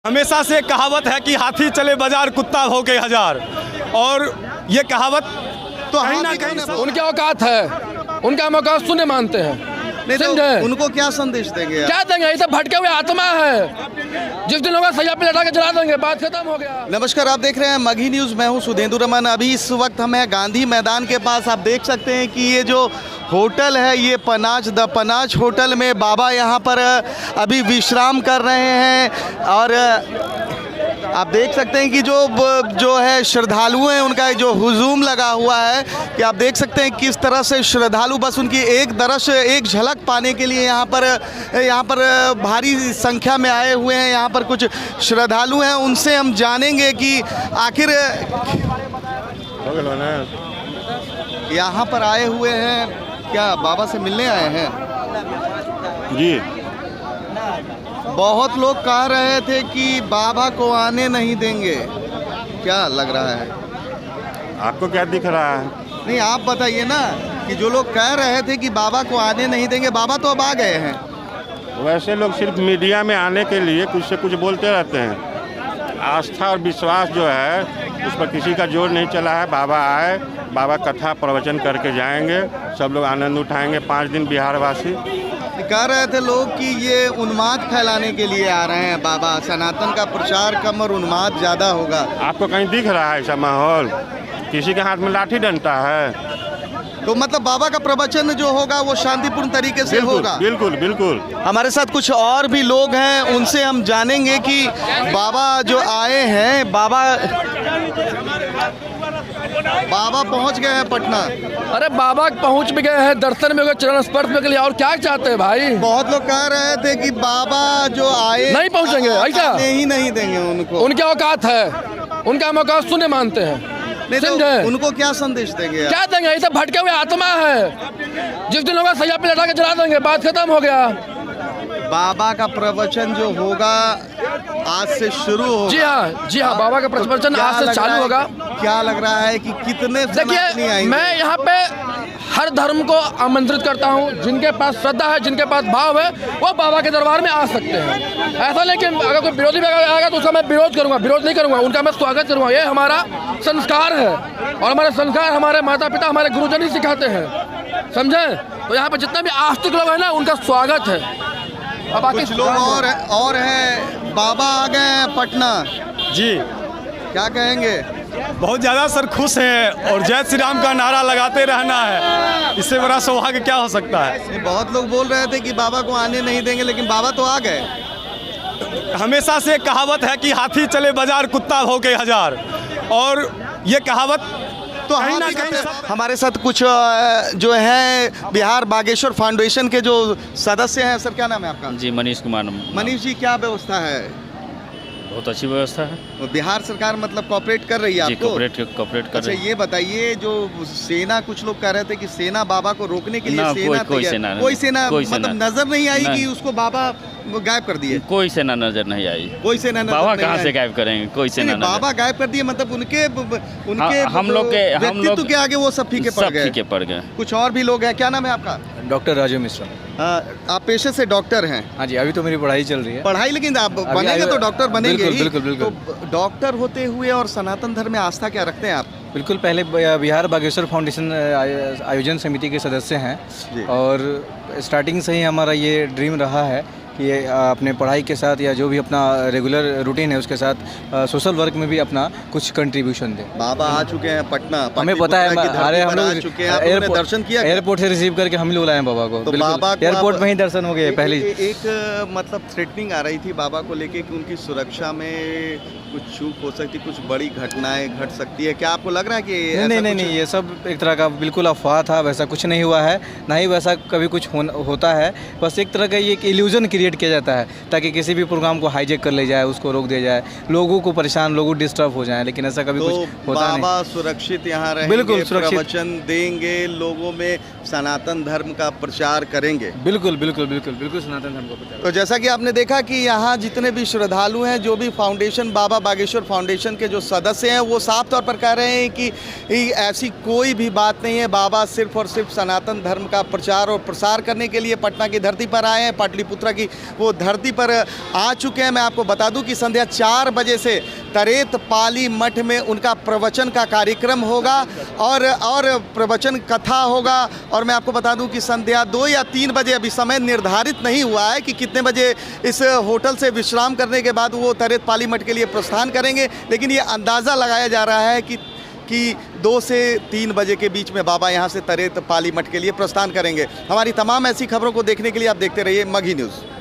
हमेशा से एक कहावत है कि हाथी चले बाजार कुत्ता भौंके हजार, और ये कहावत तो कहीं ना कहीं उनकी औकात है, उनका हम औकात शून्य मानते हैं। तो उनको क्या संदेश देंगे? क्या देंगे? ये सब भटके हुए आत्मा है, जिस दिन होगा सैया पे लटा के जला देंगे, बात खत्म हो गया। नमस्कार, आप देख रहे हैं मगही न्यूज़। मैं हूं सुधेंदु रमन। अभी इस वक्त हम हैं गांधी मैदान के पास। आप देख सकते हैं कि ये जो होटल है, ये द पनाज होटल में बाबा यहाँ पर अभी विश्राम कर रहे हैं। और आप देख सकते हैं कि जो है श्रद्धालु हैं, उनका जो हुजूम लगा हुआ है कि आप देख सकते हैं किस तरह से श्रद्धालु बस उनकी एक झलक पाने के लिए यहाँ पर भारी संख्या में आए हुए हैं। यहाँ पर कुछ श्रद्धालु हैं, उनसे हम जानेंगे कि आखिर यहाँ पर आए हुए हैं, क्या बाबा से मिलने आए हैं? जी, बहुत लोग कह रहे थे कि बाबा को आने नहीं देंगे, क्या लग रहा है? आपको क्या दिख रहा है? नहीं, आप बताइए ना कि जो लोग कह रहे थे कि बाबा को आने नहीं देंगे, बाबा तो अब आ गए हैं। वैसे लोग सिर्फ मीडिया में आने के लिए कुछ से कुछ बोलते रहते हैं। आस्था और विश्वास जो है उस पर किसी का जोर नहीं चला है। बाबा आए, बाबा कथा प्रवचन करके जाएंगे, सब लोग आनंद उठाएंगे। 5 दिन बिहारवासी कह रहे थे लोग कि ये उन्माद फैलाने के लिए आ रहे हैं बाबा, सनातन का प्रचार कम और उन्माद ज़्यादा होगा। आपको कहीं दिख रहा है ऐसा माहौल? किसी के हाथ में लाठी डंडा है? तो मतलब बाबा का प्रवचन जो होगा वो शांतिपूर्ण तरीके से होगा। बिल्कुल बिल्कुल। हमारे साथ कुछ और भी लोग हैं, उनसे हम जानेंगे कि बाबा जो आए हैं, बाबा पहुंच गए हैं पटना। अरे बाबा पहुंच भी गए हैं, दर्शन में गए, चरण स्पर्श में गए, और क्या चाहते हैं भाई? बहुत लोग कह रहे थे कि बाबा जो आए नहीं पहुंचेंगे, ऐसा नहीं देंगे उनको। उनकी औकात है, उनका हम औकात शून्य मानते हैं। नहीं, तो उनको क्या संदेश देंगे? क्या देंगे? ये सब भटके हुए आत्मा है, जिस दिन होगा सैया पे लटा के जला देंगे, बात खत्म हो गया। बाबा का प्रवचन जो होगा आज से शुरू होगा। जी हाँ, बाबा का प्रवचन आज से चालू होगा। क्या लग रहा है कि कितने देखिए, मैं यहाँ पे हर धर्म को आमंत्रित करता हूँ। जिनके पास श्रद्धा है, जिनके पास भाव है, वो बाबा के दरबार में आ सकते हैं। ऐसा नहीं कि अगर कोई विरोधी आएगा तो उसका मैं विरोध करूँगा, विरोध नहीं करूँगा, उनका मैं स्वागत करूँगा। ये हमारा संस्कार है, और हमारे संस्कार हमारे माता पिता, हमारे गुरुजन ही सिखाते हैं, समझे? तो यहाँ पे जितने भी आस्तिक लोग हैं ना, उनका स्वागत है। अब बाकी कुछ लोग और हैं, बाबा आ गए हैं पटना। जी, क्या कहेंगे? बहुत ज़्यादा सर खुश हैं, और जय श्री राम का नारा लगाते रहना है। इससे बड़ा सौभाग्य क्या हो सकता है? बहुत लोग बोल रहे थे कि बाबा को आने नहीं देंगे, लेकिन बाबा तो आ गए। हमेशा से एक कहावत है कि हाथी चले बाजार कुत्ता भौंके हजार, और ये कहावत तो कहीं ना कहीं हमारे साथ कुछ जो है बिहार बागेश्वर फाउंडेशन के जो सदस्य हैं। सर, क्या नाम है आपका? जी, मनीष कुमार। मनीष जी, क्या व्यवस्था है? बहुत अच्छी व्यवस्था है। बिहार सरकार मतलब कोऑपरेट कर रही है जी, आपको? कोऑपरेट कर अच्छा, रही है। ये बताइए, जो सेना, कुछ लोग कह रहे थे कि सेना बाबा को रोकने के लिए ना, कोई सेना मतलब नजर नहीं आई कि उसको बाबा गायब कर दिए? कोई सेना नजर नहीं आई। कोई सेना नजर बाबा नहीं कहाँ आई। से गायब करेंगे? कोई सेना नजर। बाबा गायब कर दिए मतलब उनके हम लोग व्यक्तित्व के आगे वो सब फीके पड़ गए। कुछ और भी लोग हैं। क्या नाम है आपका? डॉक्टर राजू मिश्रा। आप पेशे से डॉक्टर हैं? हाँ जी, अभी तो मेरी पढ़ाई चल रही है। पढ़ाई, लेकिन आप बनेंगे तो डॉक्टर बनेंगे ही। बिल्कुल। तो डॉक्टर होते हुए और सनातन धर्म में आस्था क्या रखते हैं आप? बिल्कुल, पहले बिहार बागेश्वर फाउंडेशन आयोजन समिति के सदस्य हैं, और स्टार्टिंग से ही हमारा ये ड्रीम रहा है कि अपने पढ़ाई के साथ या जो भी अपना रेगुलर रूटीन है उसके साथ सोशल वर्क में भी अपना कुछ कंट्रीब्यूशन दें। बाबा आ चुके हैं पटना, हमें पता है, अरे हम लोग दर्शन किया, एयरपोर्ट से रिसीव करके हम लोग लाए बाबा को। तो बाबा एयरपोर्ट में ही दर्शन हो गए। पहले एक मतलब थ्रेटनिंग आ रही थी बाबा को लेके कि उनकी सुरक्षा में कुछ चूक हो सकती, कुछ बड़ी घटनाएं घट सकती है। क्या आपको लग रहा है कि नहीं, ये सब एक तरह का बिल्कुल अफवाह था। वैसा कुछ नहीं हुआ है, ना ही वैसा कभी कुछ होता है। बस एक तरह का ये एक इल्यूजन क्रिएट किया जाता है ताकि किसी भी प्रोग्राम को हाईजैक कर ले जाए, उसको रोक दिया जाए, लोगों को परेशान, लोग डिस्टर्ब हो जाएं, लेकिन ऐसा कभी कुछ होता नहीं। बाबा सुरक्षित यहाँ रहेंगे, बिल्कुल सुरक्षित, प्रवचन देंगे, लोगों में सनातन धर्म का प्रचार करेंगे। बिल्कुल सनातन धर्म का प्रचार। तो जैसा कि आपने देखा कि यहाँ जितने भी श्रद्धालु हैं, जो भी फाउंडेशन, बाबा बागेश्वर फाउंडेशन के जो सदस्य हैं, वो साफ तौर पर कह रहे हैं कि ऐसी कोई भी बात नहीं है। बाबा सिर्फ और सिर्फ सनातन धर्म का प्रचार और प्रसार करने के लिए पटना की धरती पर आए हैं, पाटलिपुत्र की वो धरती पर आ चुके हैं। मैं आपको बता दूं कि संध्या 4 बजे से तरेत पाली मठ में उनका प्रवचन का कार्यक्रम होगा और प्रवचन कथा होगा। और मैं आपको बता दूं कि संध्या 2 या 3 बजे, अभी समय निर्धारित नहीं हुआ है कि कितने बजे इस होटल से विश्राम करने के बाद वो तरेत पाली मठ के लिए प्रस्थान करेंगे, लेकिन ये अंदाज़ा लगाया जा रहा है कि 2 से 3 बजे के बीच में बाबा यहाँ से तरेत पाली मठ के लिए प्रस्थान करेंगे। हमारी तमाम ऐसी खबरों को देखने के लिए आप देखते रहिए मगही न्यूज़।